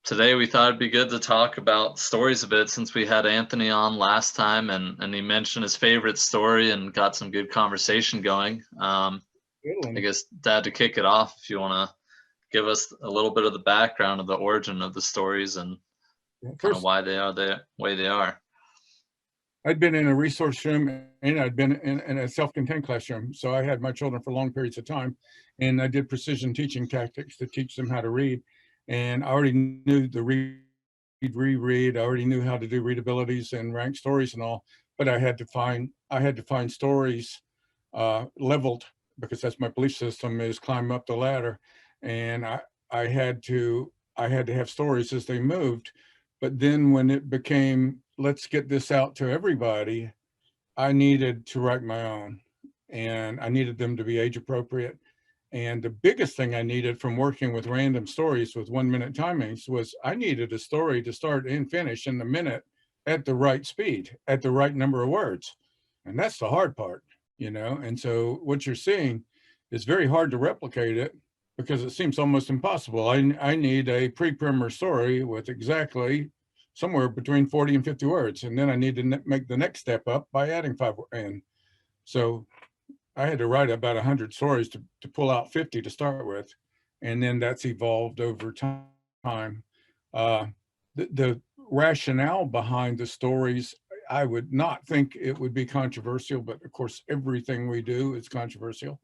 Today we thought it'd be good to talk about stories a bit since we had Anthony on last time and he mentioned his favorite story and got some good conversation going. Good I one. guess, Dad, to kick it off, if you want to give us a little bit of the background of the origin of the stories and kind of First, why they are the way they are. I'd been in a resource room and I'd been in a self-contained classroom. So I had my children for long periods of time, and I did precision teaching tactics to teach them how to read. And I already knew the reread. I already knew how to do readabilities and rank stories and all, but I had to find stories leveled, because that's my belief system, is climb up the ladder. And I had to have stories as they moved. But then when it became, let's get this out to everybody, I needed to write my own, and I needed them to be age appropriate. And the biggest thing I needed from working with random stories with 1-minute timings was I needed a story to start and finish in the minute at the right speed, at the right number of words. And that's the hard part, you know? And so what you're seeing is very hard to replicate it because it seems almost impossible. I need a pre-primer story with exactly somewhere between 40 and 50 words. And then I need to make the next step up by adding 5 in. So I had to write about 100 stories to pull out 50 to start with. And then that's evolved over time. The rationale behind the stories, I would not think it would be controversial, but of course, everything we do is controversial,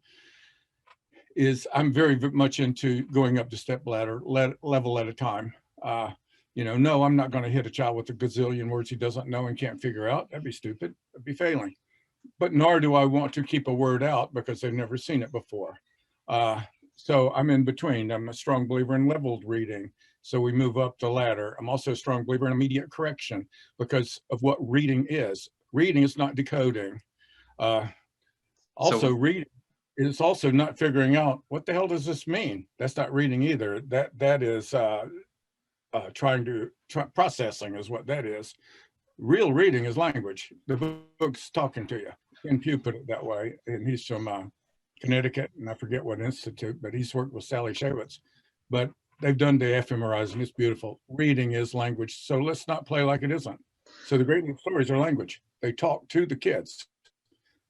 is I'm very much into going up the step ladder, level at a time. No, I'm not going to hit a child with a gazillion words he doesn't know and can't figure out. That'd be stupid. That'd be failing. But nor do I want to keep a word out because they've never seen it before. So I'm in between. I'm a strong believer in leveled reading. So we move up the ladder. I'm also a strong believer in immediate correction because of what reading is. Reading is not decoding. Reading is also not figuring out what the hell does this mean. That's not reading either. That is processing is what that is. Real reading is language. The book's talking to you. Ken Pugh put it that way, and he's from Connecticut, and I forget what institute, but he's worked with Sally Shewitz. But they've done the fMRIs, and it's beautiful. Reading is language, so let's not play like it isn't. So the great stories are language. They talk to the kids.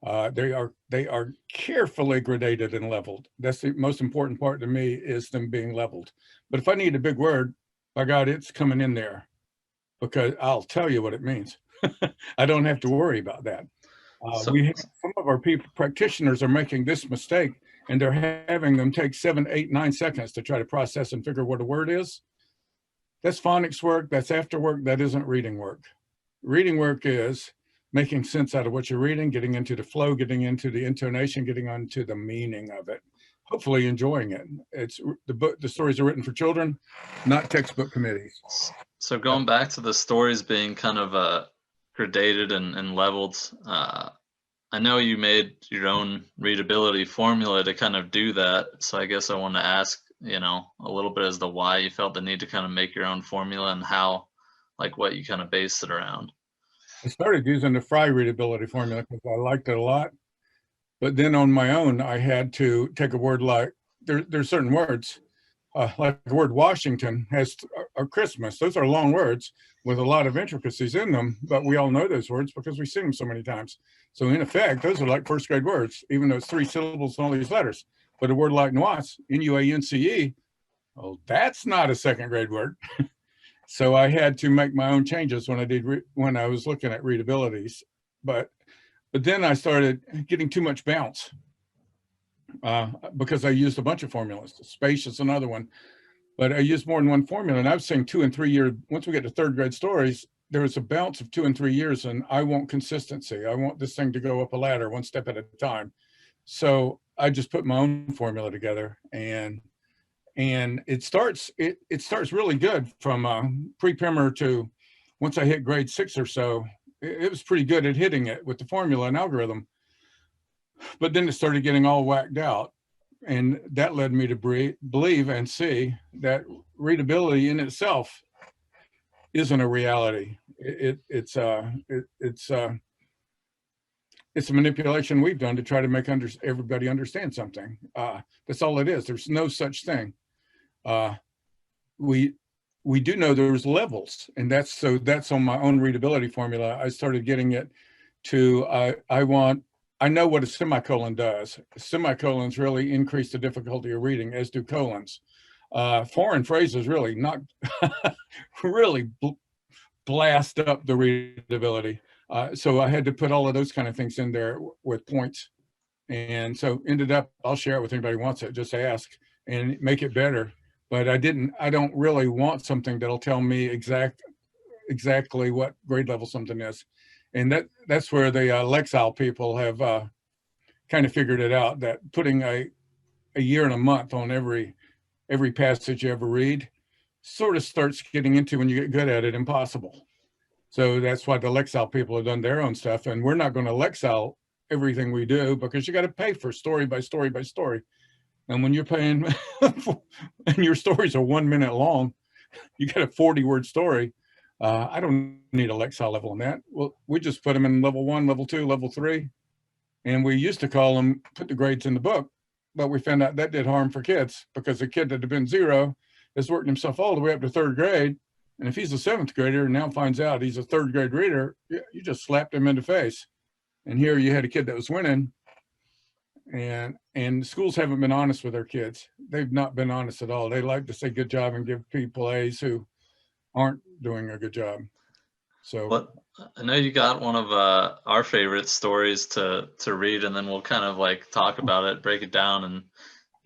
They are carefully gradated and leveled. That's the most important part to me, is them being leveled. But if I need a big word, by God, it's coming in there, because I'll tell you what it means. I don't have to worry about that. We have some of our practitioners are making this mistake, and they're having them take 7, 8, 9 seconds to try to process and figure what a word is. That's phonics work. That's after work. That isn't reading work. Reading work is making sense out of what you're reading, getting into the flow, getting into the intonation, getting onto the meaning of it, hopefully enjoying it. It's the stories are written for children, not textbook committees. So going back to the stories being kind of gradated and leveled, I know you made your own readability formula to kind of do that. So I guess I want to ask, a little bit as to why you felt the need to kind of make your own formula and how, like, what you kind of based it around. I started using the Fry readability formula because I liked it a lot. But then on my own, I had to take a word like, there's certain words, like the word Washington or Christmas. Those are long words with a lot of intricacies in them, but we all know those words because we sing them so many times. So in effect, those are like first grade words, even though it's 3 syllables and all these letters. But a word like nuance, N-U-A-N-C-E, well, that's not a second grade word. So I had to make my own changes when I was looking at readabilities. But then I started getting too much bounce because I used a bunch of formulas. Space is another one, but I used more than one formula. And I was saying 2 and 3 year. Once we get to third grade stories, there was a bounce of 2 and 3 years, and I want consistency. I want this thing to go up a ladder one step at a time. So I just put my own formula together, and it starts really good from pre-primer to once I hit grade 6 or so. It was pretty good at hitting it with the formula and algorithm. But then it started getting all whacked out. And that led me to believe and see that readability in itself isn't a reality. It's a manipulation we've done to try to make everybody understand something. That's all it is. There's no such thing. we do know there's levels, and that's on my own readability formula. I started getting it to, I know what a semicolon does. Semicolons really increase the difficulty of reading, as do colons. Foreign phrases really not really blast up the readability. So I had to put all of those kind of things in there with points. And so ended up, I'll share it with anybody who wants it, just ask and make it better. But I don't really want something that'll tell me exactly what grade level something is. And that's where the Lexile people have kind of figured it out, that putting a year and a month on every passage you ever read sort of starts getting into, when you get good at it, impossible. So that's why the Lexile people have done their own stuff. And we're not going to Lexile everything we do, because you got to pay for story by story by story. And when you're paying and your stories are 1 minute long, you got a 40-word story. I don't need a Lexile level on that. Well, we just put them in level 1, level 2, level 3. And we used to call them, put the grades in the book, but we found out that did harm for kids, because a kid that had been 0 has worked himself all the way up to 3rd grade. And if he's a 7th grader and now finds out he's a 3rd grade reader, you just slapped him in the face. And here you had a kid that was winning, and schools haven't been honest with their kids. They've not been honest at all. They like to say good job and give people A's who aren't doing a good job. So, What, I know you got one of our favorite stories to read, and then we'll kind of like talk about it, break it down, and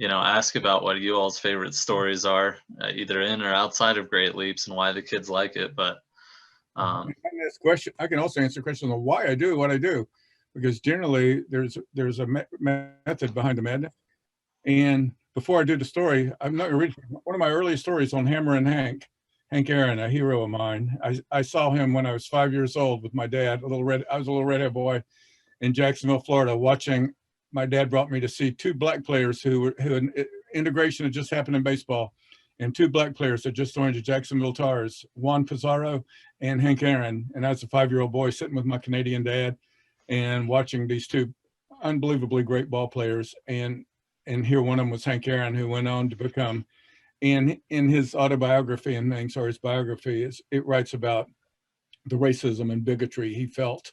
ask about what you all's favorite stories are, either in or outside of Great Leaps, and why the kids like it. But this question, I can also answer questions on why I do what I do, because generally there's a method behind the madness. And before I do the story, I'm not going to read one of my earliest stories on Hammer and Hank Aaron, a hero of mine. I saw him when I was 5 years old with my dad. I was a little redhead boy in Jacksonville, Florida, watching. My dad brought me to see 2 black players who integration had just happened in baseball, and 2 black players had just joined the Jacksonville Tars, Juan Pizarro and Hank Aaron. And I was a 5-year-old boy sitting with my Canadian dad and watching these 2 unbelievably great ball players. And here one of them was Hank Aaron, who went on to become, in his autobiography and things, or his biography, it writes about the racism and bigotry he felt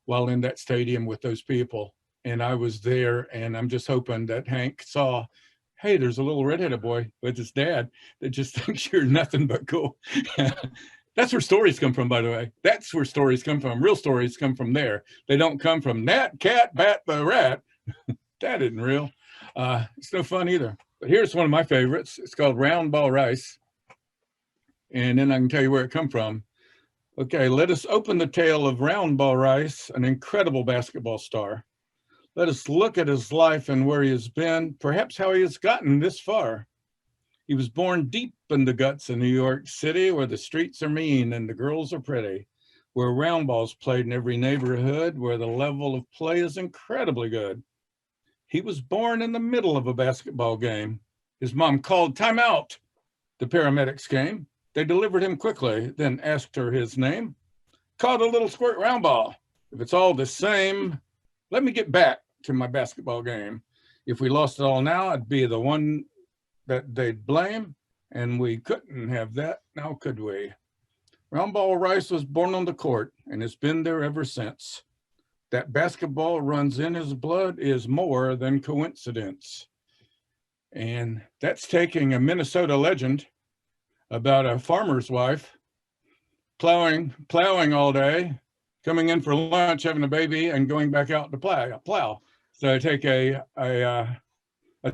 while in that stadium with those people. And I was there, and I'm just hoping that Hank saw, hey, there's a little redheaded boy with his dad that just thinks you're nothing but cool. That's where stories come from, by the way. That's where stories come from. Real stories come from there. They don't come from Nat, Cat, Bat, the Rat. That isn't real. It's no fun either. But here's one of my favorites. It's called Round Ball Rice. And then I can tell you where it come from. Okay, let us open the tale of Round Ball Rice, an incredible basketball star. Let us look at his life and where he has been, perhaps how he has gotten this far. He was born deep in the guts of New York City, where the streets are mean and the girls are pretty, where round balls played in every neighborhood, where the level of play is incredibly good. He was born in the middle of a basketball game. His mom called timeout. The paramedics came. They delivered him quickly, then asked her his name. Called a little squirt round ball. If it's all the same, let me get back to my basketball game. If we lost it all now, I'd be the one that they'd blame, and we couldn't have that, now could we? Round Ball Rice was born on the court and has been there ever since. That basketball runs in his blood is more than coincidence. And that's taking a Minnesota legend about a farmer's wife plowing all day, coming in for lunch, having a baby, and going back out to plow. So I take a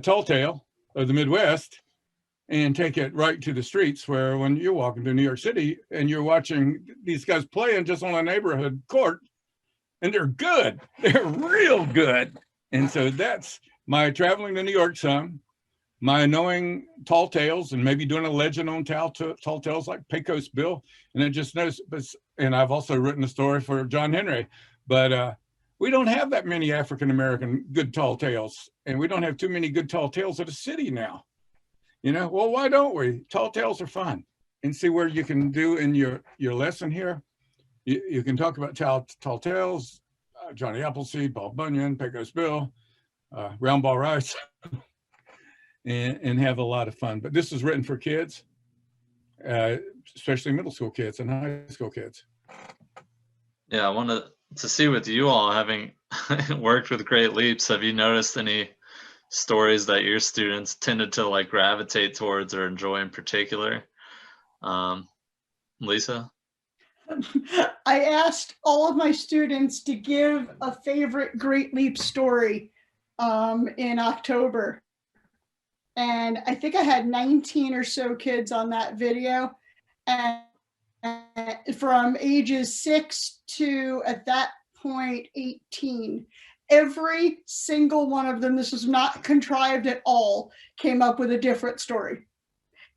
tall tale of the Midwest and take it right to the streets, where when you're walking to New York City and you're watching these guys playing just on a neighborhood court, and they're good, they're real good. And so that's my traveling to New York some, my knowing tall tales, and maybe doing a legend on tall tales like Pecos Bill. And I just noticed, and I've also written a story for John Henry, but we don't have that many African-American good tall tales, and we don't have too many good tall tales of the city now. Well, why don't we? Tall tales are fun. And see where you can do in your lesson here. You can talk about tall tales, Johnny Appleseed, Paul Bunyan, Pecos Bill, Round Ball Rice, and have a lot of fun. But this is written for kids. especially middle school kids and high school kids. Yeah, I wanted to see with you all having worked with Great Leaps, have you noticed any stories that your students tended to like gravitate towards or enjoy in particular? Lisa? I asked all of my students to give a favorite Great Leap story in October. And I think I had 19 or so kids on that video. And from ages 6 to, at that point, 18. Every single one of them, this was not contrived at all, came up with a different story.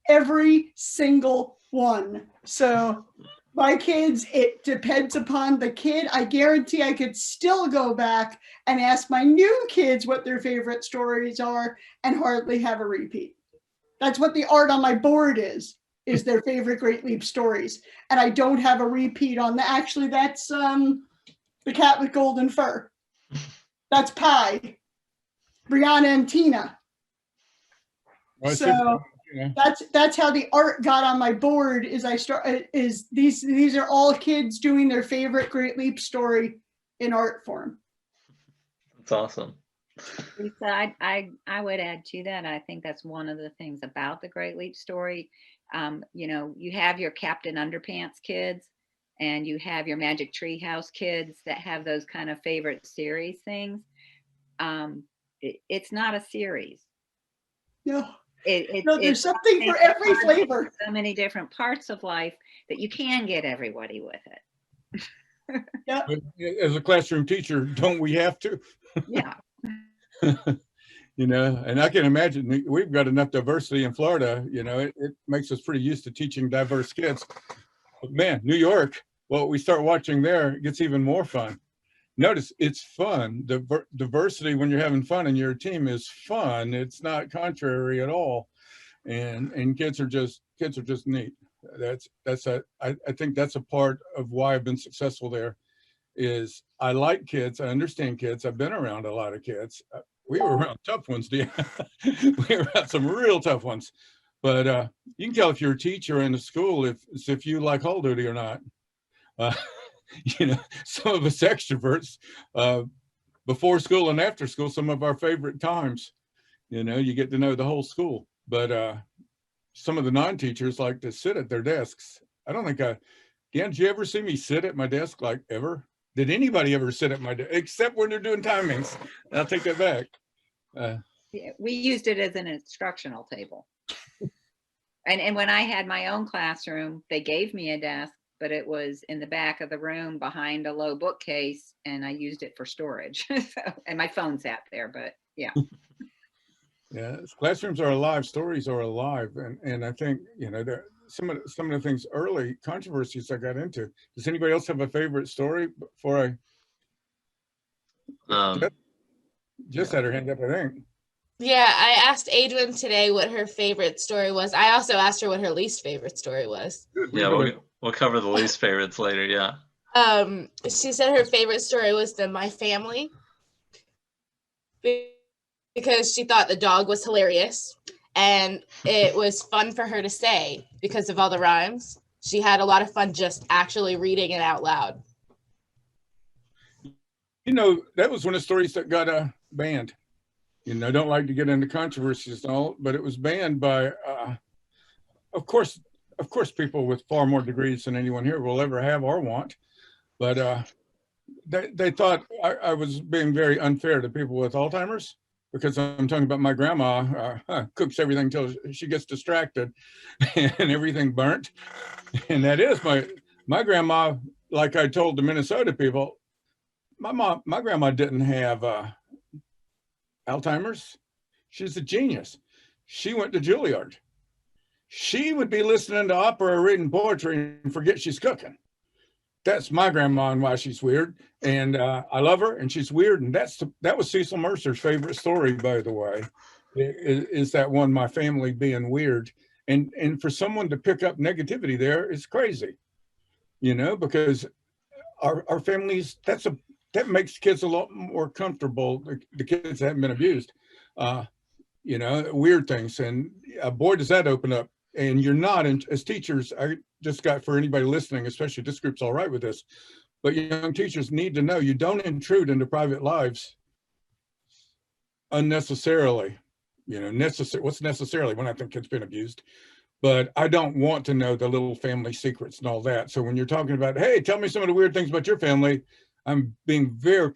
Every single one. So my kids, it depends upon the kid. I guarantee I could still go back and ask my new kids what their favorite stories are and hardly have a repeat. That's what the art on my board is their favorite Great Leap stories. And I don't have a repeat on that. Actually, that's The Cat with Golden Fur. That's Pie, Brianna and Tina. So that's how the art got on my board. These are all kids doing their favorite Great Leap story in art form. That's awesome. Lisa, I would add to that. I think that's one of the things about the Great Leap story. You know, you have your Captain Underpants kids and you have your Magic Treehouse kids that have those kind of favorite series things. It's not a series. No. There's something for every flavor. So many different parts of life that you can get everybody with it. Yeah. As a classroom teacher, don't we have to? Yeah. You know, and I can imagine we've got enough diversity in Florida, you know, it makes us pretty used to teaching diverse kids. But man, New York, what we start watching there, it gets even more fun. Notice it's fun. Diversity when you're having fun in your team is fun. It's not contrary at all. And kids are just neat. I think that's a part of why I've been successful there is I like kids. I understand kids. I've been around a lot of kids. We were around tough ones, we were around some real tough ones. But you can tell if you're a teacher in a school if you like hall duty or not. You know, some of us extroverts, before school and after school, some of our favorite times, you know, you get to know the whole school. But some of the non-teachers like to sit at their desks. I don't think Dan, did you ever see me sit at my desk, like ever? Did anybody ever sit at my desk, except when they're doing timings? I'll take that back. Yeah, we used it as an instructional table. And when I had my own classroom, they gave me a desk, but it was in the back of the room behind a low bookcase, and I used it for storage. And my phone sat there, but yeah. Yeah, classrooms are alive, stories are alive, and I think, you know, some of the things, early controversies I got into. Does anybody else have a favorite story before I? Just had her hand up, I think. Yeah, I asked Adrian today what her favorite story was. I also asked her what her least favorite story was. Yeah, we'll cover the least favorites later. Yeah. She said her favorite story was My Family, because she thought the dog was hilarious and it was fun for her to say because of all the rhymes. She had a lot of fun just actually reading it out loud. You know, that was one of the stories that got banned. You know, I don't like to get into controversies and all, but it was banned by, of course, people with far more degrees than anyone here will ever have or want. But they thought I was being very unfair to people with Alzheimer's, because I'm talking about my grandma cooks everything till she gets distracted and everything burnt. And that is my grandma, like I told the Minnesota people, my grandma didn't have Alzheimer's. She's a genius. She went to Juilliard. She would be listening to opera or reading poetry and forget she's cooking. That's my grandma and why she's weird. And I love her and she's weird. And that was Cecil Mercer's favorite story, by the way, is that one, my family being weird. And for someone to pick up negativity there is crazy, you know, because our families, that makes kids a lot more comfortable, the kids that haven't been abused, you know, weird things. And boy, does that open up. And you're not, as teachers, just got for anybody listening, especially this group's all right with this, but young teachers need to know you don't intrude into private lives unnecessarily. You know, what's necessarily when I think kids been abused, but I don't want to know the little family secrets and all that. So when you're talking about, hey, tell me some of the weird things about your family, I'm being very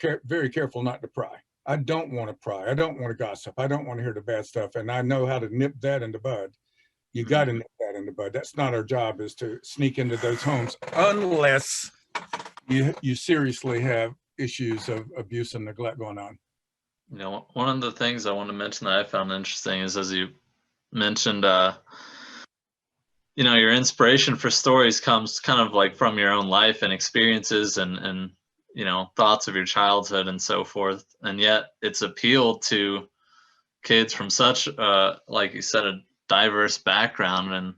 careful not to pry. I don't want to pry. I don't want to gossip. I don't want to hear the bad stuff. And I know how to nip that in the bud. You got to nip that in the bud. That's not our job, is to sneak into those homes unless you seriously have issues of abuse and neglect going on. You know, one of the things I want to mention that I found interesting is, as you mentioned, you know, your inspiration for stories comes kind of like from your own life and experiences and you know, thoughts of your childhood and so forth. And yet it's appealed to kids from such, like you said, a diverse background, and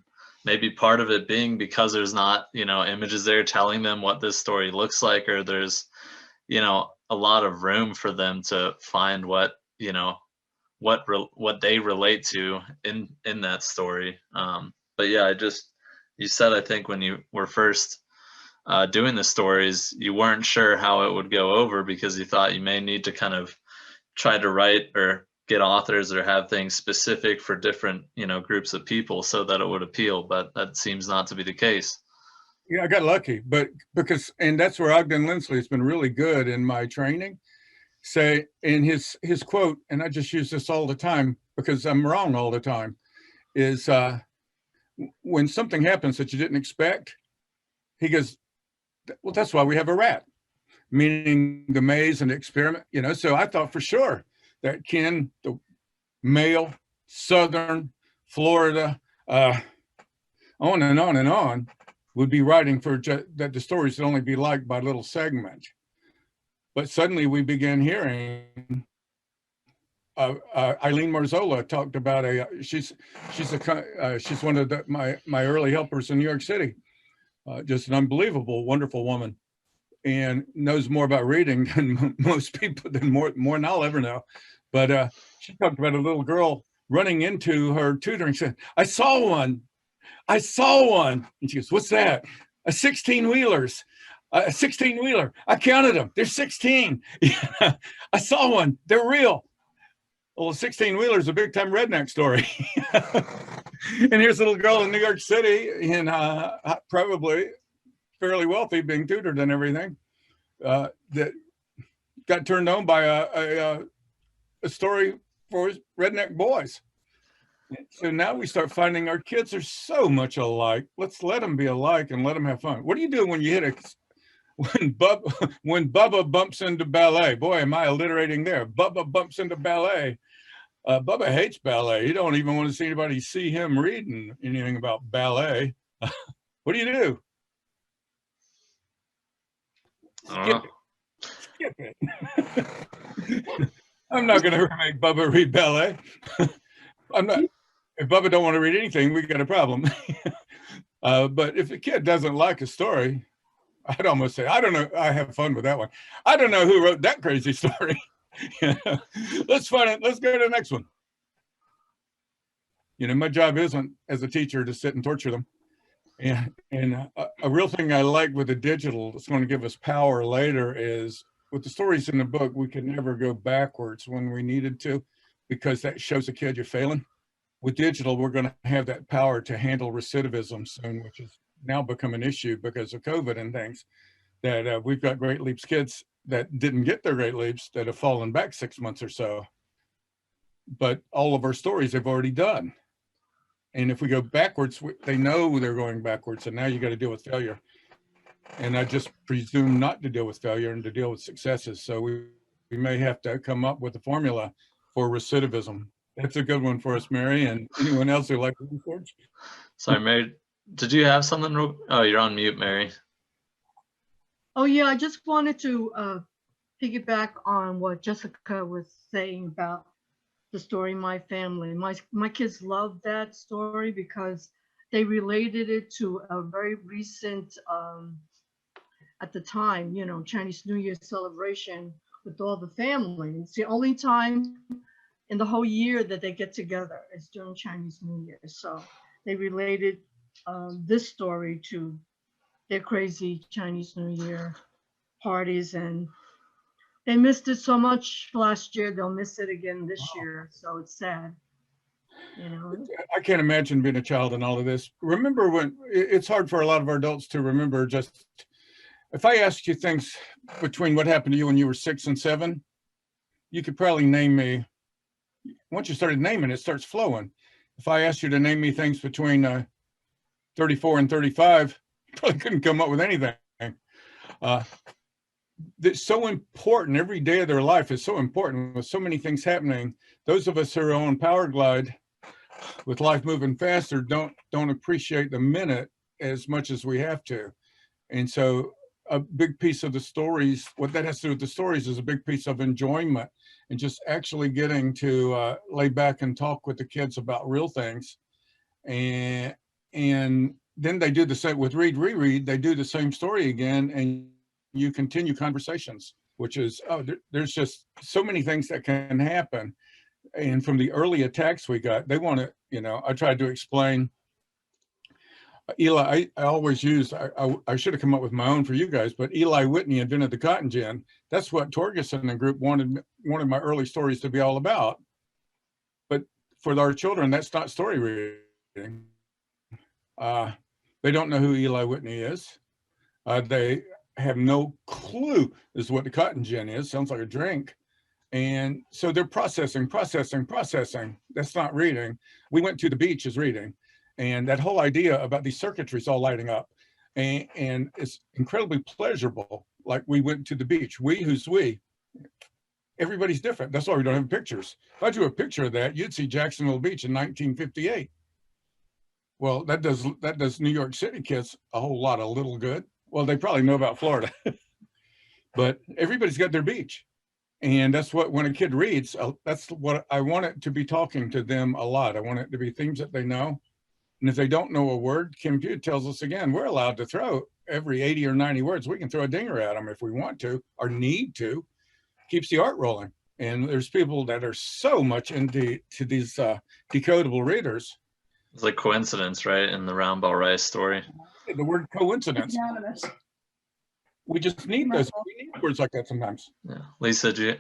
maybe part of it being because there's not, you know, images there telling them what this story looks like, or there's, you know, a lot of room for them to find what, you know, what they relate to in that story. But yeah, you said, I think when you were first doing the stories, you weren't sure how it would go over because you thought you may need to kind of try to write or get authors or have things specific for different, you know, groups of people so that it would appeal, but that seems not to be the case. Yeah, I got lucky, but and that's where Ogden Lindsley has been really good in my training. Say, in his quote, and I just use this all the time because I'm wrong all the time, is when something happens that you didn't expect, he goes, well, that's why we have a rat, meaning the maze and the experiment, you know. So I thought for sure that Ken, the male, Southern Florida, on and on and on, would be writing for that the stories would only be liked by little segment. But suddenly we began hearing Eileen Marzola talked about she's one of my early helpers in New York City, just an unbelievable, wonderful woman, and knows more about reading than most people, than more than I'll ever know. But she talked about a little girl running into her tutor and said, I saw one. And she goes, what's that? A 16-wheelers. A 16-wheeler. I counted them. There's 16. I saw one. They're real. Well, a 16-wheeler is a big-time redneck story. And here's a little girl in New York City, and probably fairly wealthy, being tutored and everything, that got turned on by a story for redneck boys. So now we start finding our kids are so much alike. Let's let them be alike and let them have fun. What do you do when you hit when Bubba bumps into ballet? Boy, am I alliterating there. Bubba bumps into ballet. Bubba hates ballet. He don't even want to see anybody see him reading anything about ballet. What do you do? Skip it. I'm not going to make Bubba read ballet. I'm not. If Bubba don't want to read anything, we got a problem. But if a kid doesn't like a story, I'd almost say, I don't know. I have fun with that one. I don't know who wrote that crazy story. Let's find it. Let's go to the next one. You know, my job isn't as a teacher to sit and torture them. And a real thing I like with the digital that's going to give us power later is with the stories in the book, we can never go backwards when we needed to, because that shows a kid you're failing. With digital, we're going to have that power to handle recidivism soon, which has now become an issue because of COVID and things. That we've got Great Leaps kids that didn't get their Great Leaps that have fallen back 6 months or so. But all of our stories they've already done. And if we go backwards, they know they're going backwards. And now you got to deal with failure. And I just presume not to deal with failure and to deal with successes. So we may have to come up with a formula for recidivism. That's a good one for us, Mary, and anyone else who like to research. Sorry, Mary, did you have something? Oh, you're on mute, Mary. Oh yeah, I just wanted to piggyback on what Jessica was saying about the story My Family. My kids loved that story because they related it to a very recent, at the time, you know, Chinese New Year celebration with all the family. It's the only time in the whole year that they get together. It's during Chinese New Year. So they related this story to their crazy Chinese New Year parties, and they missed it so much last year. They'll miss it again this year. So it's sad, you know. I can't imagine being a child in all of this. Remember when it's hard for a lot of our adults to remember, just if I asked you things between what happened to you when you were 6 and 7, you could probably name me. Once you started naming, it starts flowing. If I asked you to name me things between 34 and 35, you probably couldn't come up with anything. That's so important. Every day of their life is so important with so many things happening. Those of us who are on Power Glide with life moving faster don't appreciate the minute as much as we have to. And so a big piece of the stories, what that has to do with the stories, is a big piece of enjoyment and just actually getting to lay back and talk with the kids about real things. And then they do the same with read, reread, they do the same story again, and you continue conversations, which is, there's just so many things that can happen. And from the early attacks we got, they want to, you know, I tried to explain, Eli, I always use, I should have come up with my own for you guys, but Eli Whitney invented the cotton gin. That's what Torgerson and group wanted my early stories to be all about. But for our children, that's not story reading. They don't know who Eli Whitney is. They have no clue as to what the cotton gin is. Sounds like a drink. And so they're processing. That's not reading. We went to the beach is reading. And that whole idea about these circuitries all lighting up. And it's incredibly pleasurable. Like we went to the beach. We, who's we? Everybody's different. That's why we don't have pictures. If I drew a picture of that, you'd see Jacksonville Beach in 1958. Well, that does New York City kids a whole lot of little good. Well, they probably know about Florida. But everybody's got their beach. And that's what, when a kid reads, that's what I want it to be, talking to them a lot. I want it to be themes that they know. And if they don't know a word, Kim Pugh tells us again, we're allowed to throw every 80 or 90 words. We can throw a dinger at them if we want to or need to. Keeps the art rolling. And there's people that are so much into these decodable readers. It's like coincidence, right? In the round ball rice story. The word coincidence. Unanimous. We just need those. We need words like that sometimes. Yeah. Lisa, do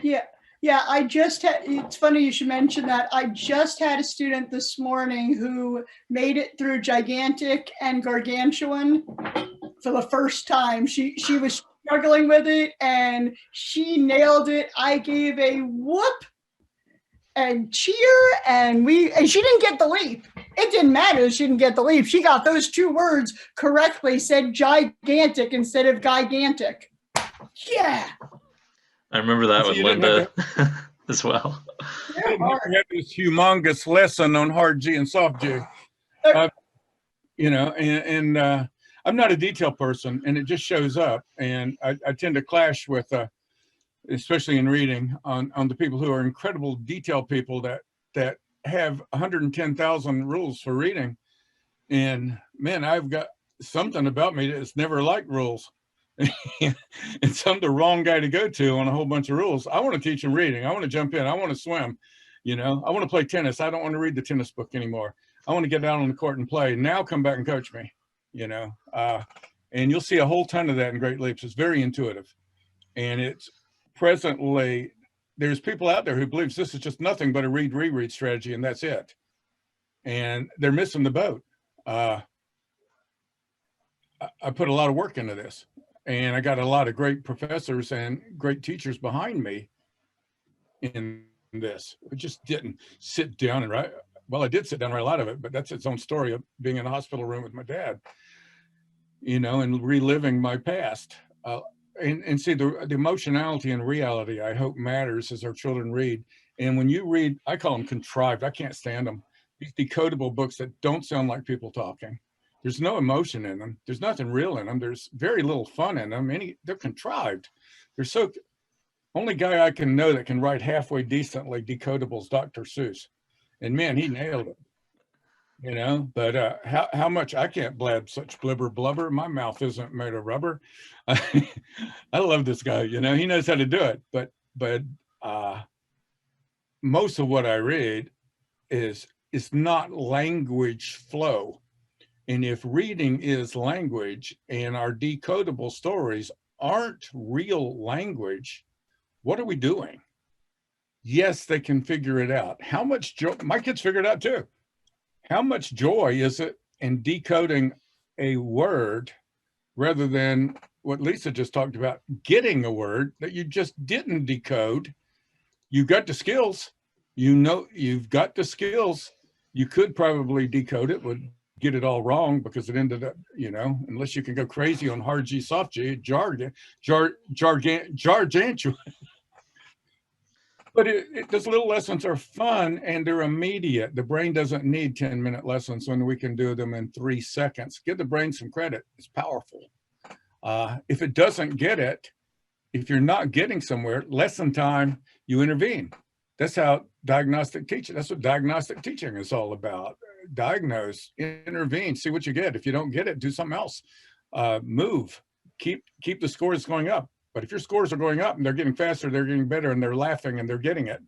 you? Yeah, I just had, it's funny you should mention that. I just had a student this morning who made it through gigantic and gargantuan for the first time. She was struggling with it and she nailed it. I gave a whoop and cheer, and she didn't get the leap. It didn't matter. She didn't get the leap. She got those two words correctly, said gigantic instead of gigantic. Yeah. I remember that So with you didn't Linda as well. I didn't have this humongous lesson on hard G and soft G. You know, and I'm not a detail person, and it just shows up. And I tend to clash with, especially in reading, on the people who are incredible detail people that have 110,000 rules for reading. And man, I've got something about me that's never liked rules. And so I'm the wrong guy to go to on a whole bunch of rules. I want to teach them reading. I want to jump in. I want to swim. You know, I want to play tennis. I don't want to read the tennis book anymore. I want to get out on the court and play. Now come back and coach me, you know. And you'll see a whole ton of that in Great Leaps. It's very intuitive. And it's presently, there's people out there who believes this is just nothing but a read, reread strategy, and that's it. And they're missing the boat. I put a lot of work into this. And I got a lot of great professors and great teachers behind me in this. I just didn't sit down and write. Well, I did sit down and write a lot of it, but that's its own story of being in a hospital room with my dad, you know, and reliving my past. And see, the emotionality and reality, I hope, matters as our children read. And when you read, I call them contrived. I can't stand them. These decodable books that don't sound like people talking. There's no emotion in them. There's nothing real in them. There's very little fun in them. They're contrived. They're so, only guy I can know that can write halfway decently decodables, Dr. Seuss. And man, he nailed it, you know, but how much I can't blab such blibber blubber. My mouth isn't made of rubber. I love this guy, you know, he knows how to do it. But most of what I read is not language flow. And if reading is language and our decodable stories aren't real language, what are we doing? Yes, they can figure it out. How much joy, my kids figure it out too. How much joy is it in decoding a word rather than what Lisa just talked about, getting a word that you just didn't decode? You got the skills, you know, you've got the skills. You could probably decode it, would get it all wrong because it ended up, you know, unless you can go crazy on hard G, soft G, jargon, gargantuan. But those little lessons are fun and they're immediate. The brain doesn't need 10-minute lessons when we can do them in 3 seconds. Give the brain some credit. It's powerful. If it doesn't get it, if you're not getting somewhere, lesson time, you intervene. That's how diagnostic teaching, that's what diagnostic teaching is all about. Diagnose, intervene, see what you get. If you don't get it, do something else. Move, keep the scores going up. But if your scores are going up and they're getting faster, they're getting better, and they're laughing and they're getting it,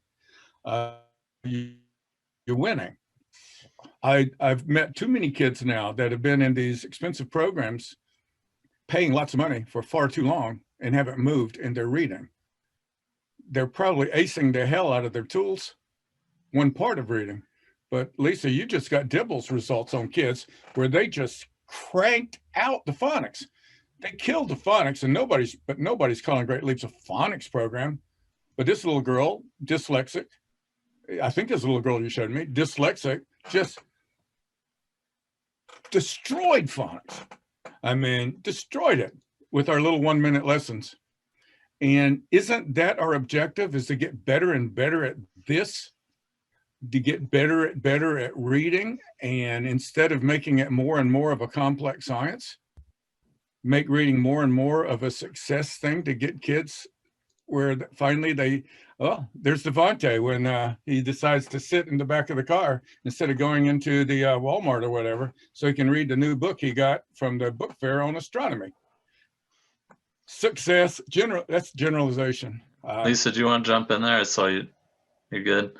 you're winning. I've met too many kids now that have been in these expensive programs, paying lots of money for far too long and haven't moved in their reading. They're probably acing the hell out of their tools, one part of reading. But Lisa, you just got Dibble's results on kids where they just cranked out the phonics. They killed the phonics, and nobody's calling Great Leaps a phonics program. But this little girl, dyslexic, I think this little girl you showed me, dyslexic, just destroyed phonics. I mean, destroyed it with our little 1-minute lessons. And isn't that our objective, is to get better and better at this, to get better at reading, and instead of making it more and more of a complex science, make reading more and more of a success thing to get kids where finally they, oh, there's Devontae when he decides to sit in the back of the car instead of going into the Walmart or whatever, so he can read the new book he got from the book fair on astronomy. Success, that's generalization. Lisa, do you want to jump in there? I saw you. You're good.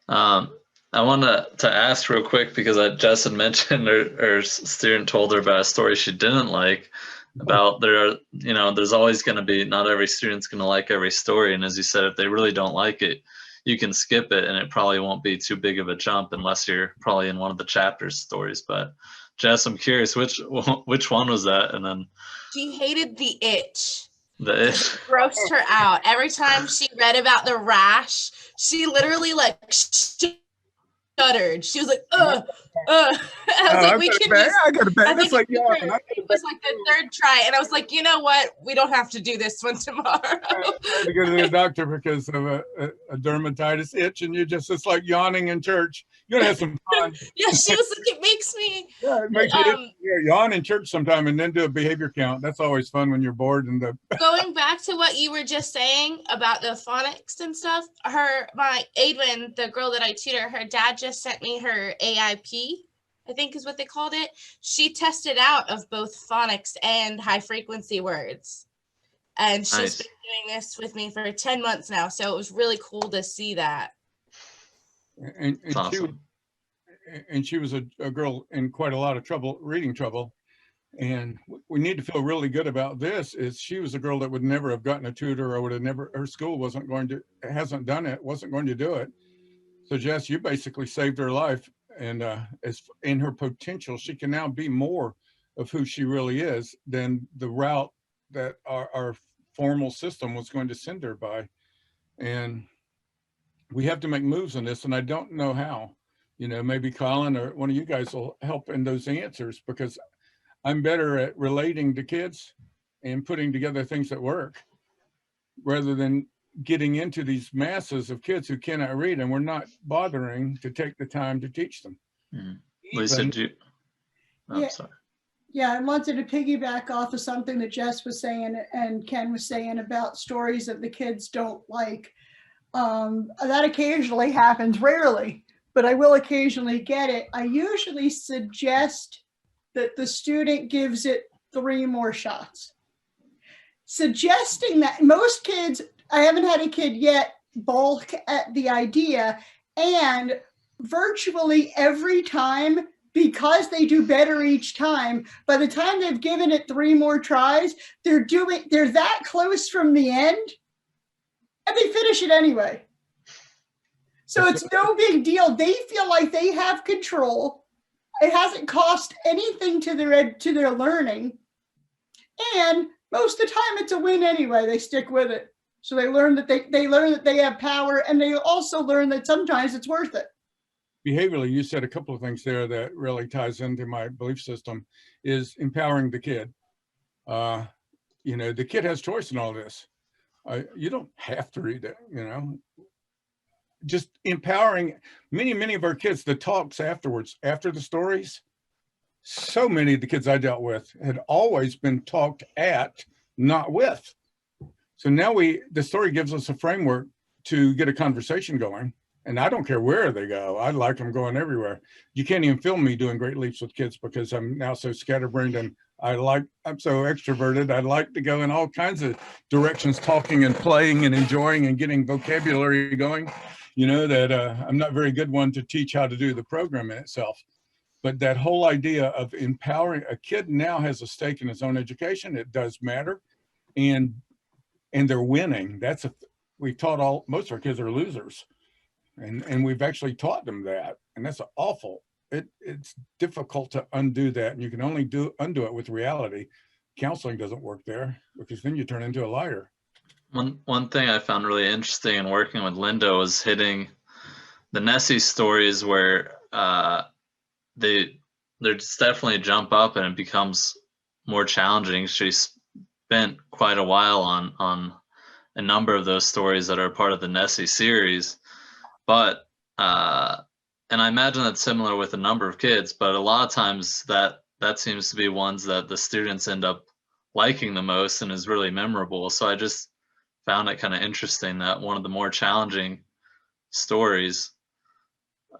I want to ask real quick, because Jess had mentioned her student told her about a story she didn't like, about there's always going to be, not every student's going to like every story. And as you said, if they really don't like it, you can skip it and it probably won't be too big of a jump unless you're probably in one of the chapters stories. But Jess, I'm curious, which one was that? And then She hated the itch. the itch. It grossed her out. Every time she read about the rash, she literally like shuddered. She was like, ugh. I was like, we can just, I got a bad. That's like, it was like the third try. And I was like, you know what? We don't have to do this one tomorrow. I had to go to the doctor because of a dermatitis itch, and it's like yawning in church. You're gonna have some fun. Yeah, she was like, it makes me. Yeah, it makes you yawn in church sometime and then do a behavior count. That's always fun when you're bored. And Going back to what you were just saying about the phonics and stuff, my Adwin, the girl that I tutor, her dad just sent me her AIP, I think is what they called it. She tested out of both phonics and high frequency words. And she's been doing this with me for 10 months now. So it was really cool to see that. And Awesome. she was a girl in quite a lot of trouble, reading trouble. And we need to feel really good about this, is she was a girl that would never have gotten a tutor, or would have never, her school hasn't going to do it. So Jess, you basically saved her life. And as in her potential, she can now be more of who she really is than the route that our formal system was going to send her by. And we have to make moves on this, and I don't know how. Maybe Colin or one of you guys will help in those answers, because I'm better at relating to kids and putting together things that work, rather than getting into these masses of kids who cannot read, and we're not bothering to take the time to teach them. Lisa, Yeah. sorry. Yeah, I wanted to piggyback off of something that Jess was saying and Ken was saying about stories that the kids don't like. That occasionally happens, rarely, but I will occasionally get it. I usually suggest that the student gives it 3 more shots. Suggesting that most kids, I haven't had a kid yet balk at the idea, and virtually every time because they do better each time, by the time they've given it 3 more tries, they're that close from the end, and they finish it anyway. So it's no big deal. They feel like they have control. It hasn't cost anything to their learning. And most of the time it's a win anyway. They stick with it. So they learn that they have power, and they also learn that sometimes it's worth it. Behaviorally, you said a couple of things there that really ties into my belief system, is empowering the kid. You know, the kid has choice in all this. You don't have to read it, you know. Just empowering many of our kids, the talks afterwards, after the stories. So many of the kids I dealt with had always been talked at, not with. So now the story gives us a framework to get a conversation going. And I don't care where they go. I like them going everywhere. You can't even film me doing Great Leaps with kids because I'm now so scatterbrained, and I'm so extroverted. I like to go in all kinds of directions, talking and playing and enjoying and getting vocabulary going, you know, that I'm not very good one to teach how to do the program in itself. But that whole idea of empowering a kid now has a stake in his own education. It does matter. And they're winning. We've taught most of our kids are losers. And we've actually taught them that. And that's awful. It's difficult to undo that. And you can only undo it with reality. Counseling doesn't work there, because then you turn into a liar. One thing I found really interesting in working with Linda was hitting the Nessie stories where they just definitely jump up and it becomes more challenging. She spent quite a while on a number of those stories that are part of the Nessie series. But and I imagine that's similar with a number of kids, but a lot of times that seems to be ones that the students end up liking the most and is really memorable. So I just found it kind of interesting that one of the more challenging stories,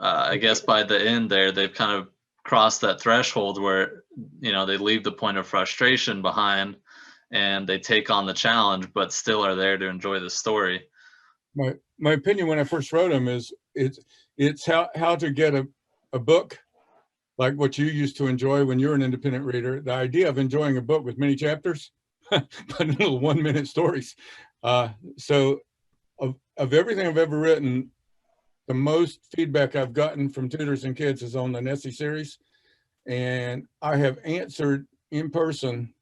I guess by the end there, they've kind of crossed that threshold where, you know, they leave the point of frustration behind and they take on the challenge, but still are there to enjoy the story. My opinion when I first wrote them is it's how to get a book like what you used to enjoy when you're an independent reader. The idea of enjoying a book with many chapters, but little 1-minute stories. So of everything I've ever written, the most feedback I've gotten from tutors and kids is on the Nessie series. And I have answered in person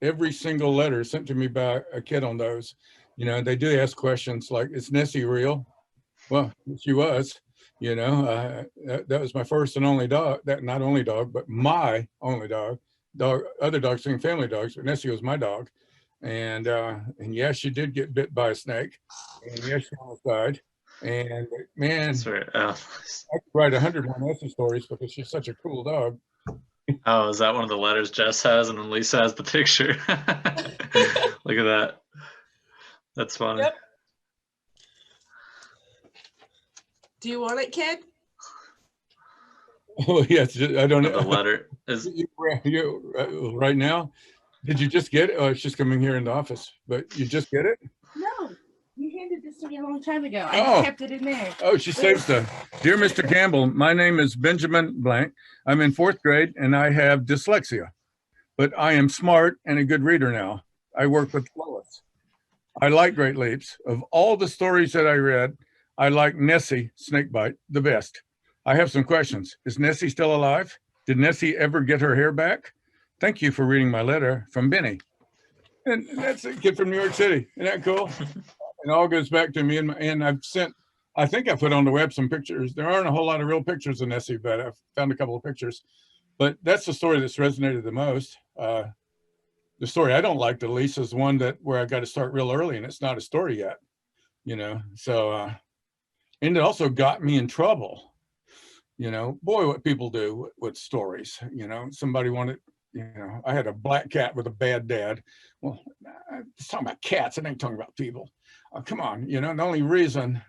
every single letter sent to me by a kid on those. You know, they do ask questions like, is Nessie real? Well, she was, you know, that was my first and only dog, not only dog, but my only dog. Other dogs being family dogs, but Nessie was my dog. And yes, she did get bit by a snake. And yes, she almost died. And man, I could write 101 Nessie stories because she's such a cool dog. Oh, is that one of the letters Jess has and then Lisa has the picture? Look at that. That's funny. Yep. Do you want it, kid? Oh, yes. I don't know. The letter is right now. Did you just get it? Oh, it's just coming here in the office. But you just get it? No. You handed this to me a long time ago. I kept it in there. Oh, she saved stuff. Dear Mr. Campbell, my name is Benjamin Blank. I'm in 4th grade and I have dyslexia, but I am smart and a good reader now. I work with Lois. I like Great Leaps. Of all the stories that I read, I like Nessie, Snakebite, the best. I have some questions. Is Nessie still alive? Did Nessie ever get her hair back? Thank you for reading my letter, from Benny. And that's a kid from New York City. Isn't that cool? It all goes back to me, and I've sent, I think I put on the web some pictures. There aren't a whole lot of real pictures of Nessie, but I've found a couple of pictures. But that's the story that's resonated the most. The story I don't like the least is one where I got to start real early, and it's not a story yet, you know. So, and it also got me in trouble. You know, boy, what people do with stories. You know, somebody wanted, you know, I had a black cat with a bad dad. Well, it's talking about cats. It ain't talking about people. Come on, you know. The only reason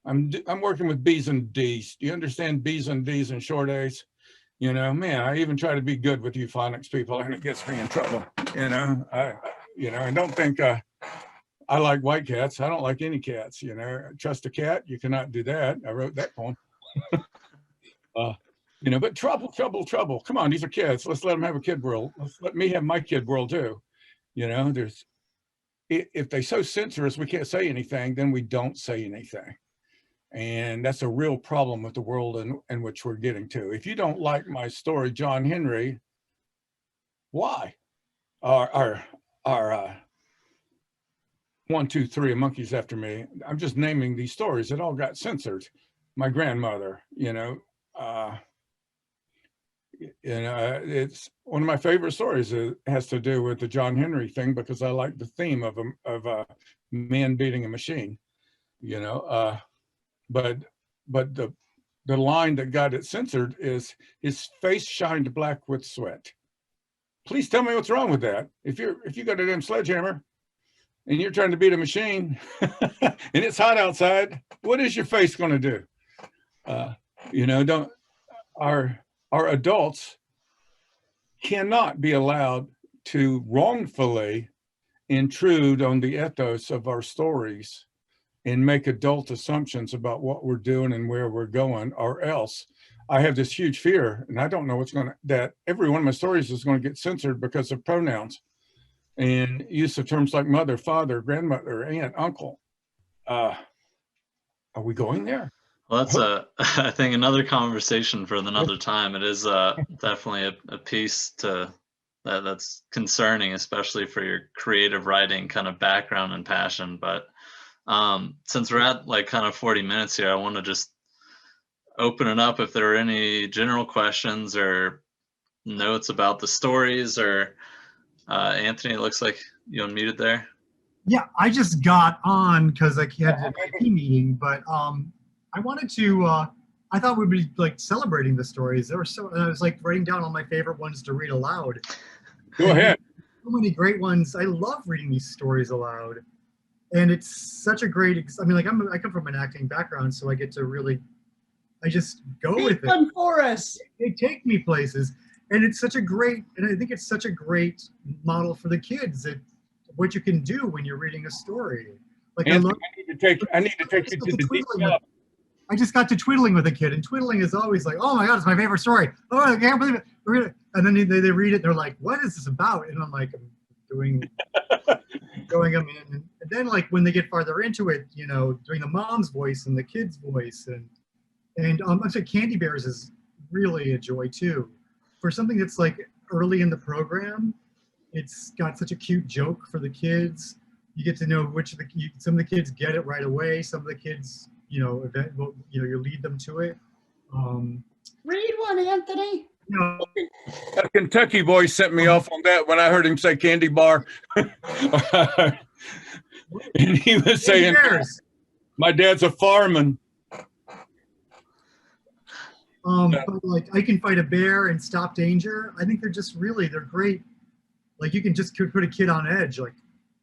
I'm working with B's and D's. Do you understand B's and D's and short A's? You know, man, I even try to be good with you phonics people, and it gets me in trouble. You know, and don't think I like white cats. I don't like any cats. You know, trust a cat. You cannot do that. I wrote that poem. You know, but trouble, trouble, trouble. Come on, these are kids. Let's let them have a kid world. Let's let me have my kid world too. You know, if they so censor us, we can't say anything, then we don't say anything. And that's a real problem with the world in which we're getting to. If you don't like my story, John Henry, why? Our 1, 2, 3 monkeys after me. I'm just naming these stories. It all got censored. My grandmother, it's one of my favorite stories. It has to do with the John Henry thing because I like the theme of a man beating a machine, but the line that got it censored is his face shined black with sweat. Please tell me what's wrong with that. If you got a damn sledgehammer and you're trying to beat a machine and it's hot outside, what is your face going to do? Our adults cannot be allowed to wrongfully intrude on the ethos of our stories and make adult assumptions about what we're doing and where we're going, or else I have this huge fear, and I don't know that every one of my stories is going to get censored because of pronouns and use of terms like mother, father, grandmother, aunt, uncle. Are we going there? Well, that's I think another conversation for another time. It is definitely a piece that's concerning, especially for your creative writing kind of background and passion. But since we're at like kind of 40 minutes here, I want to just open it up if there are any general questions or notes about the stories, or Anthony, it looks like you unmuted there. Yeah, I just got on because I had an AP meeting, but I wanted to, I thought we'd be like celebrating the stories. I was like writing down all my favorite ones to read aloud. Go ahead. So many great ones. I love reading these stories aloud. And it's such a great, I mean, like I come from an acting background, so I get to really, I just go with it. Fun for us. They take me places. And it's such a great, and I think it's such a great model for the kids that what you can do when you're reading a story. Like Anthony, I need to take you to the deep stuff. I just got to twiddling with a kid, and twiddling is always like, oh my God, it's my favorite story. Oh, I can't believe it. And then they read it, and they're like, what is this about? And I'm like, I'm doing them in. And then like when they get farther into it, doing the mom's voice and the kid's voice. And I'd say Candy Bears is really a joy too. For something that's like early in the program, it's got such a cute joke for the kids. You get to know some of the kids get it right away. Some of the kids, you lead them to it. Read one, Anthony. A Kentucky boy sent me off on that when I heard him say candy bar. And he was saying, my dad's a fireman. But like I Can Fight a Bear and Stop Danger, I think they're great. Like you can just put a kid on edge, like,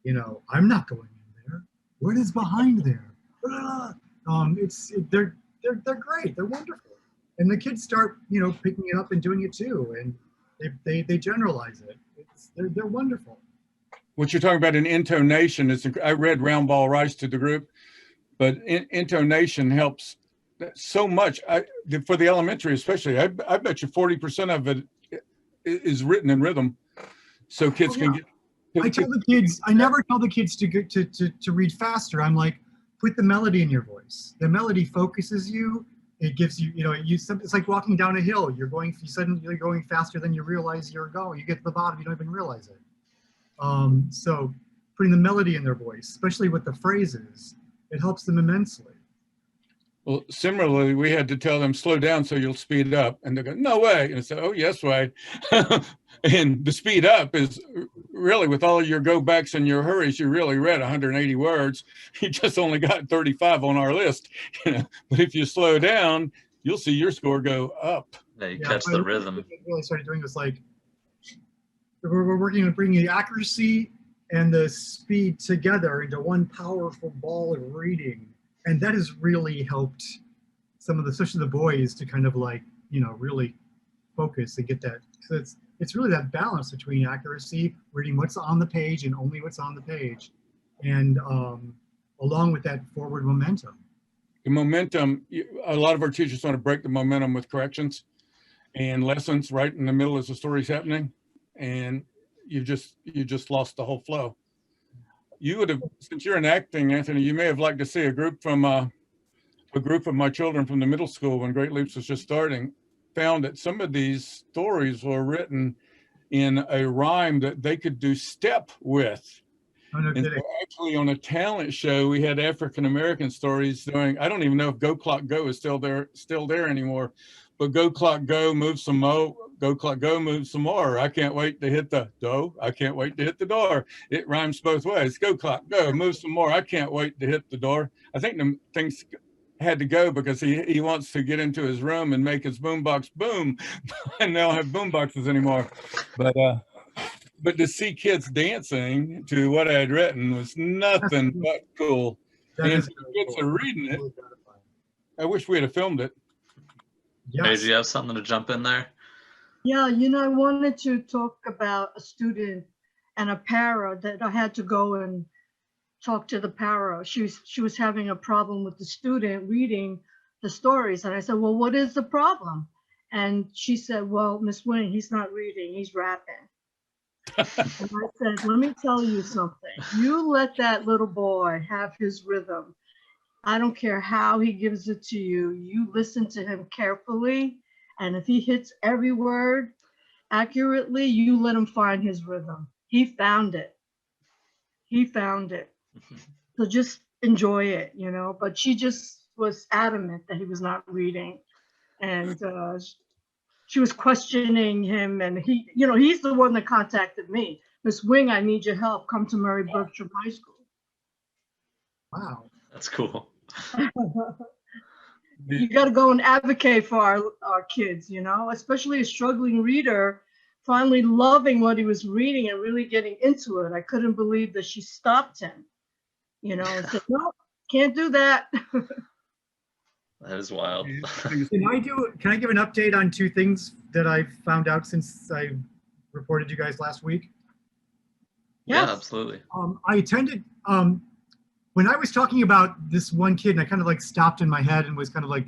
I'm not going in there. What is behind there? They're great. They're wonderful. And the kids start, picking it up and doing it too. And they generalize it. They're wonderful. What you're talking about in intonation is, I read Round Ball Rice to the group, but intonation helps so much. For the elementary especially, I bet you 40% of it is written in rhythm, so kids can get. I never tell the kids to read faster. I'm like, put the melody in your voice. The melody focuses you. It gives you, it's like walking down a hill. You're going faster than you realize you're going. You get to the bottom, you don't even realize it. So putting the melody in their voice, especially with the phrases, it helps them immensely. Well, similarly, we had to tell them, slow down so you'll speed up. And they go, no way. And I said, oh, yes, way. And the speed up is really, with all your go backs and your hurries, you really read 180 words. You just only got 35 on our list. But if you slow down, you'll see your score go up. Yeah, you catch the rhythm. What I really started doing was like, we're working on bringing the accuracy and the speed together into one powerful ball of reading. And that has really helped especially the boys, to kind of like, really focus and get that. So it's really that balance between accuracy, reading what's on the page and only what's on the page, and along with that forward momentum. The momentum, a lot of our teachers want to break the momentum with corrections. and lessons right in the middle as the story's happening, and you just lost the whole flow. You would have, since you're in acting, Anthony, you may have liked to see a group of my children from the middle school when Great Leaps was just starting, found that some of these stories were written in a rhyme that they could do step with. Oh, no And so kidding. actually on a talent show, we had African-American stories doing, I don't even know if Go Clock Go is still there anymore, but Go Clock Go, move some more, Go Clock Go, move some more. I can't wait to hit the do, I can't wait to hit the door. It rhymes both ways. Go Clock Go, move some more. I can't wait to hit the door. I think the things had to go because he wants to get into his room and make his boombox boom, and they don't have boomboxes anymore. But to see kids dancing to what I had written was nothing but cool. That And is kids cool. are reading it. Really gratifying. I wish we had filmed it. Hey, Yes. do you have something to jump in there? Yeah, you know, I wanted to talk about a student and a para that I had to go and talk to the para. She was having a problem with the student reading the stories. And I said, well, what is the problem? And she said, well, Miss Wing, he's not reading, he's rapping. And I said, let me tell you something. You let that little boy have his rhythm. I don't care how he gives it to you. You listen to him carefully. And if he hits every word accurately, you let him find his rhythm. He found it. He found it. So just enjoy it, you know. But she just was adamant that he was not reading. And she was questioning him. And he, you know, he's the one that contacted me. Miss Wing, I need your help. Come to Murray Bergstrom High School. Wow. That's cool. You got to go and advocate for our kids, you know, especially a struggling reader, finally loving what he was reading and really getting into it. I couldn't believe that she stopped him, you know, and said, no, can't do that. That is wild. Can I give an update on two things that I found out since I reported you guys last week? Yeah, Yes. absolutely. I attended, when I was talking about this one kid, and I kind of like stopped in my head and was kind of like,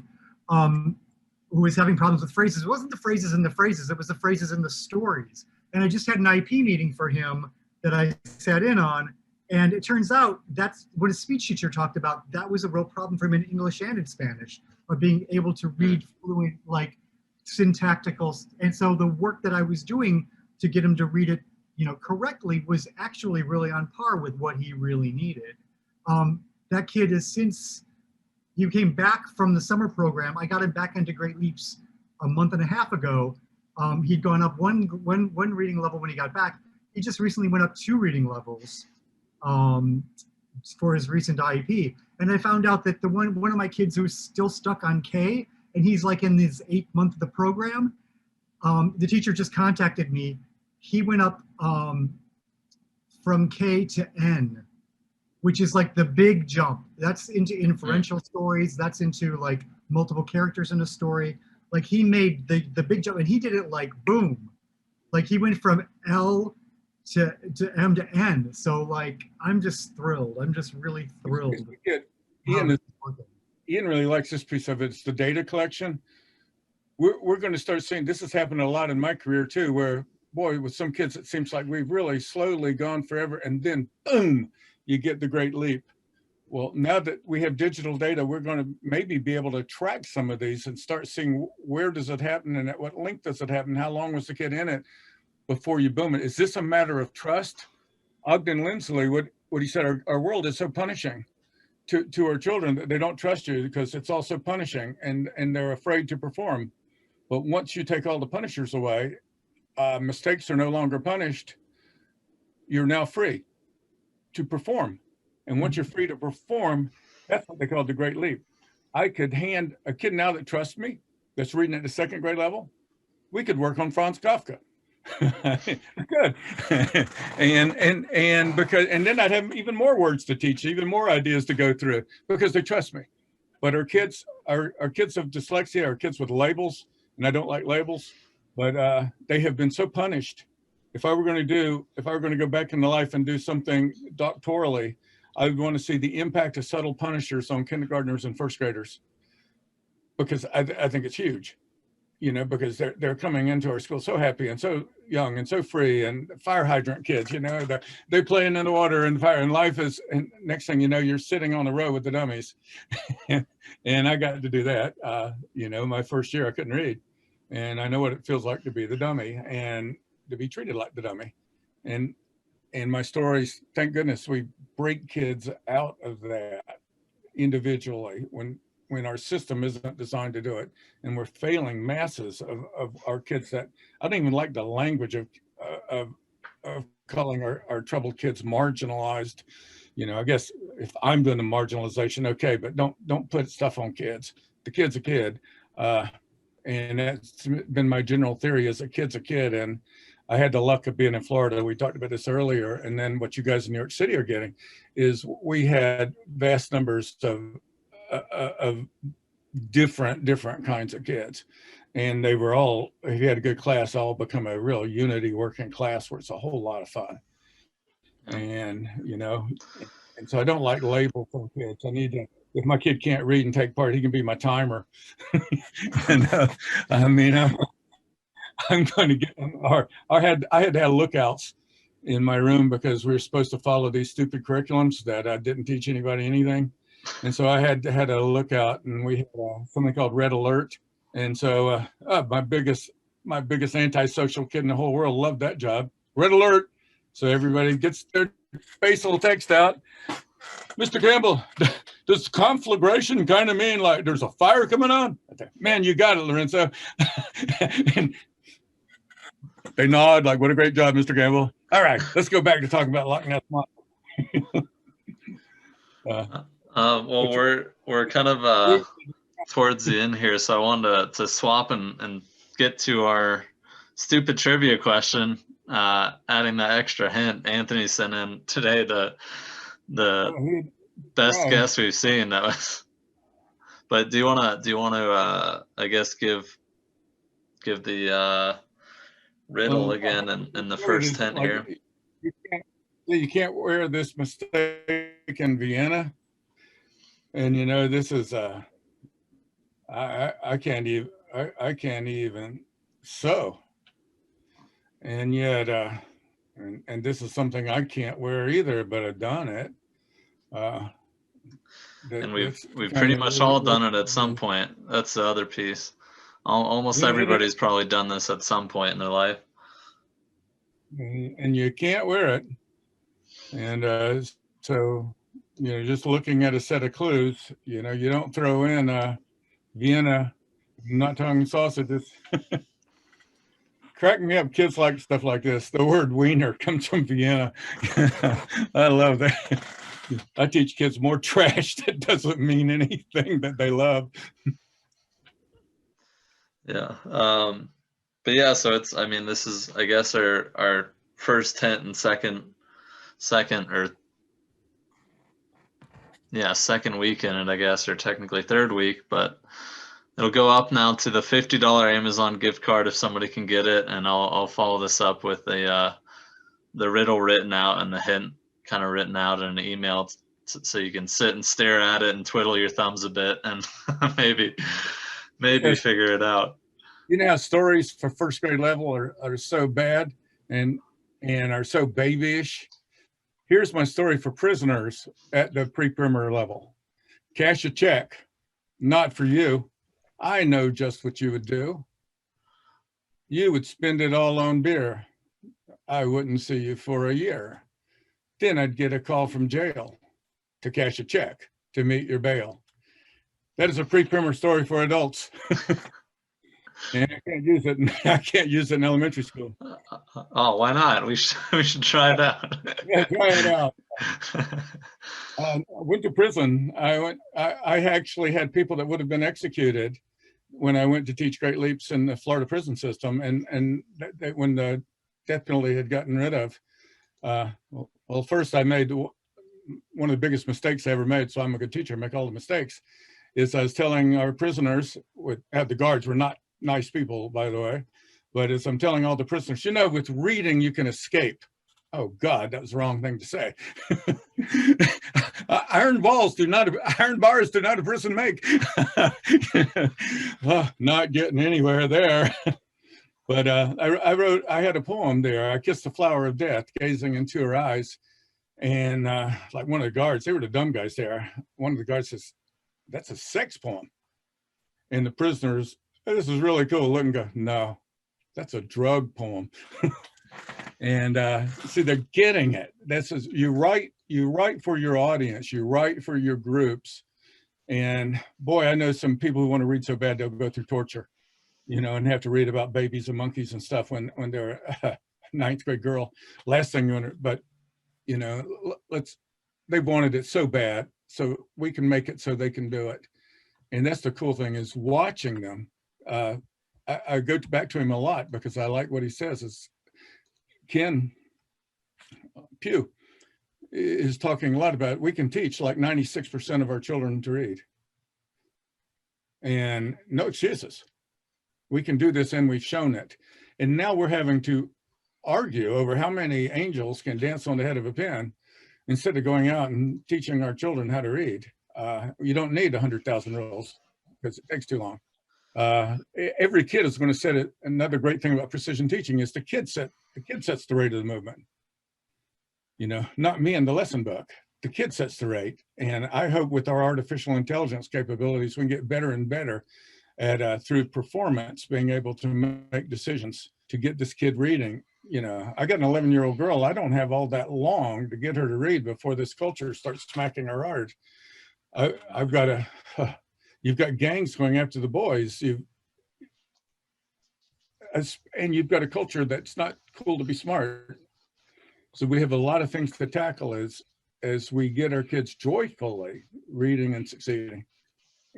who was having problems with phrases. It wasn't the phrases in the phrases, it was the phrases in the stories. And I just had an IP meeting for him that I sat in on. And it turns out that's what a speech teacher talked about. That was a real problem for him in English and in Spanish, of being able to read fluent, like syntactical. And so the work that I was doing to get him to read it, you know, correctly was actually really on par with what he really needed. That kid has since he came back from the summer program. I got him back into Great Leaps a month and a half ago. He'd gone up one reading level when he got back. He just recently went up 2 reading levels for his recent IEP. And I found out that one of my kids who's still stuck on K, and he's like in his 8th month of the program, the teacher just contacted me. He went up from K to N, which is like the big jump. That's into inferential stories. That's into like multiple characters in a story. Like he made the big jump, and he did it like boom. Like he went from L to M to N. So like, I'm just thrilled. I'm just really thrilled. Ian really likes this piece of it. It's the data collection. We're going to start seeing, this has happened a lot in my career too, where boy, with some kids, it seems like we've really slowly gone forever, and then boom, you get the great leap. Well, now that we have digital data, we're going to maybe be able to track some of these and start seeing where does it happen and at what length does it happen? How long was the kid in it before you boom it? Is this a matter of trust? Ogden Lindsley, what he said, our world is so punishing to our children that they don't trust you because it's all so punishing, and they're afraid to perform. But once you take all the punishers away, mistakes are no longer punished. You're now free to perform. And once you're free to perform, that's what they call the great leap. I could hand a kid now that trusts me, that's reading at the 2nd grade level, we could work on Franz Kafka. Good. and then I'd have even more words to teach, even more ideas to go through because they trust me. But our kids of dyslexia, our kids with labels, and I don't like labels, but they have been so punished. If I were going to go back into life and do something doctorally, I would want to see the impact of subtle punishers on kindergartners and 1st graders, because I think it's huge. you know, because they're coming into our school so happy and so young and so free, and fire hydrant kids, you know, they're playing in the water and fire, and life is, and next thing you know, you're sitting on the row with the dummies. And I got to do that. You know, my first year I couldn't read, and I know what it feels like to be the dummy and to be treated like the dummy. And my stories, thank goodness, we break kids out of that individually when our system isn't designed to do it, and we're failing masses of our kids that I don't even like the language of calling our troubled kids marginalized. You know, I guess if I'm doing the marginalization, okay, but don't put stuff on kids. The kid's a kid, and that's been my general theory: is a kid's a kid. And I had the luck of being in Florida. We talked about this earlier, and then what you guys in New York City are getting is we had vast numbers of different kinds of kids, and they were all, if you had a good class, all become a real unity working class where it's a whole lot of fun. And you know, and so I don't like labels for kids. I need to, if my kid can't read and take part, he can be my timer. And I mean, I'm going to get, I had to have lookouts in my room because we were supposed to follow these stupid curriculums that I didn't teach anybody anything. And so I had a lookout, and we had something called Red Alert. And so my biggest antisocial kid in the whole world loved that job. Red Alert. So everybody gets their facial text out. Mr. Campbell, does conflagration kind of mean like there's a fire coming on? Man, you got it, Lorenzo. And they nod like, what a great job, Mr. Campbell. All right, let's go back to talking about Loch Ness Monster. Well, we're kind of towards the end here, so I wanted to swap and get to our stupid trivia question, adding that extra hint. Anthony sent in today the best guess we've seen. That was. But do you want to I guess give the riddle again and the first hint here? You can't wear this mistake in Vienna. And you know, this is I can't even sew. And yet and this is something I can't wear either, but I've done it. And we've pretty much all done it at some point. That's the other piece. Almost everybody's probably done this at some point in their life. And you can't wear it. And so, you know, just looking at a set of clues, you know, you don't throw in Vienna, not tongue sausages. Crack me up, kids like stuff like this. The word wiener comes from Vienna. I love that. I teach kids more trash that doesn't mean anything that they love. Yeah. But yeah, so it's, I mean, this is, I guess, our first hint and second week in it, I guess, or technically third week, but it'll go up now to the $50 Amazon gift card if somebody can get it, and I'll follow this up with the riddle written out and the hint kind of written out in an email, so you can sit and stare at it and twiddle your thumbs a bit and maybe figure it out. You know how stories for first grade level are so bad and are so babyish? Here's my story for prisoners at the pre-primer level. Cash a check, not for you. I know just what you would do. You would spend it all on beer. I wouldn't see you for a year. Then I'd get a call from jail to cash a check to meet your bail. That is a pre-primer story for adults. And I can't use it in elementary school. Oh, why not? We should try it out. Yeah, try it out. I went to prison. I actually had people that would have been executed when I went to teach Great Leaps in the Florida prison system, and when the death penalty had gotten rid of. Well, first I made one of the biggest mistakes I ever made. So I'm a good teacher, make all the mistakes. Is I was telling our prisoners, the guards were not nice people, by the way, but as I'm telling all the prisoners, you know, with reading you can escape. Oh God, that was the wrong thing to say. Iron bars do not a person make. Well, not getting anywhere there. But I had a poem there. I kissed the flower of death, gazing into her eyes. And like one of the guards, they were the dumb guys there. One of the guards says, "That's a sex poem." And the prisoners, "Oh, this is really cool." Look and go, "No, that's a drug poem." And see, they're getting it. You write for your audience, you write for your groups. And boy, I know some people who want to read so bad they'll go through torture, and have to read about babies and monkeys and stuff when they're a ninth grade girl. Last thing you want to, but they've wanted it so bad, so we can make it so they can do it. And that's the cool thing, is watching them. I go back to him a lot because I like what he says. Is Ken Pugh is talking a lot about, we can teach like 96% of our children to read. And no excuses. We can do this, and we've shown it. And now we're having to argue over how many angels can dance on the head of a pin instead of going out and teaching our children how to read. You don't need 100,000 rules because it takes too long. Every kid is going to set it. Another great thing about precision teaching is the kid sets the rate of the movement. Not me in the lesson book. The kid sets the rate. And I hope with our artificial intelligence capabilities, we can get better and better at through performance, being able to make decisions to get this kid reading. I got an 11-year-old girl. I don't have all that long to get her to read before this culture starts smacking her hard. You've got gangs going after the boys. And you've got a culture that's not cool to be smart. So we have a lot of things to tackle as we get our kids joyfully reading and succeeding.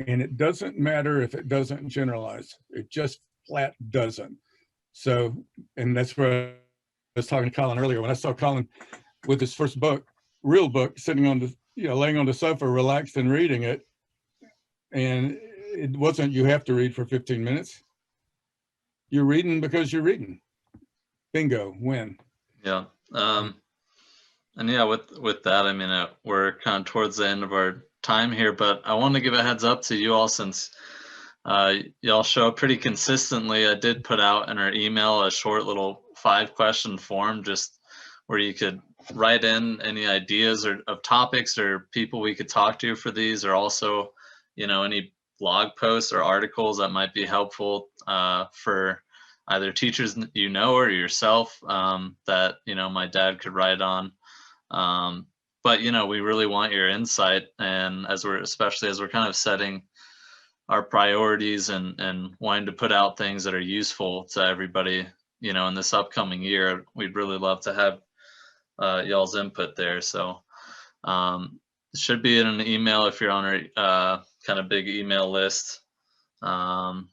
And it doesn't matter if it doesn't generalize. It just flat doesn't. So, and that's where I was talking to Colin earlier. When I saw Colin with his first book, real book, sitting on the, laying on the sofa, relaxed and reading it. And it wasn't, you have to read for 15 minutes. You're reading because you're reading. Bingo, win. Yeah. And yeah, with that, I mean, we're kind of towards the end of our time here, but I want to give a heads up to you all, since y'all show up pretty consistently. I did put out in our email a short little 5-question form, just where you could write in any ideas of topics or people we could talk to for these, or also, any blog posts or articles that might be helpful for either teachers or yourself, that my dad could write on. But we really want your insight, and especially as we're kind of setting our priorities and wanting to put out things that are useful to everybody, in this upcoming year, we'd really love to have y'all's input there. So it should be in an email if you're on our kind of big email list. And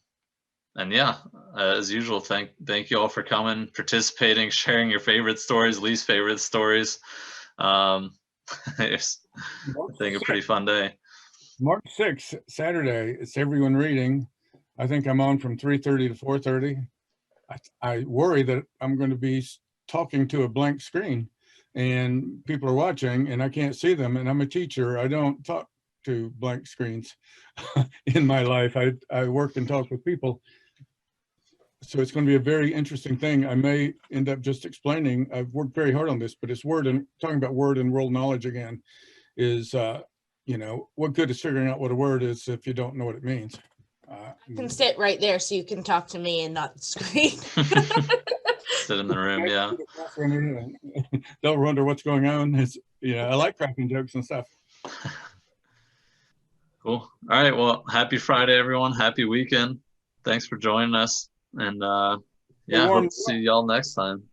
yeah, as usual, thank you all for coming, participating, sharing your favorite stories, least favorite stories. It's, I think, a pretty fun day. March 6th, Saturday, it's Everyone Reading. I think I'm on from 3:30 to 4:30. I worry that I'm going to be talking to a blank screen and people are watching and I can't see them, and I'm a teacher. I don't talk to blank screens in my life. I work and talk with people. So it's going to be a very interesting thing. I may end up just explaining, I've worked very hard on this, but it's talking about word and world knowledge again is, what good is figuring out what a word is if you don't know what it means? I can sit right there so you can talk to me and not the screen. Sit in the room, yeah. They'll wonder what's going on. I like cracking jokes and stuff. Cool. All right. Well, happy Friday, everyone. Happy weekend. Thanks for joining us. And yeah, hope to see y'all next time.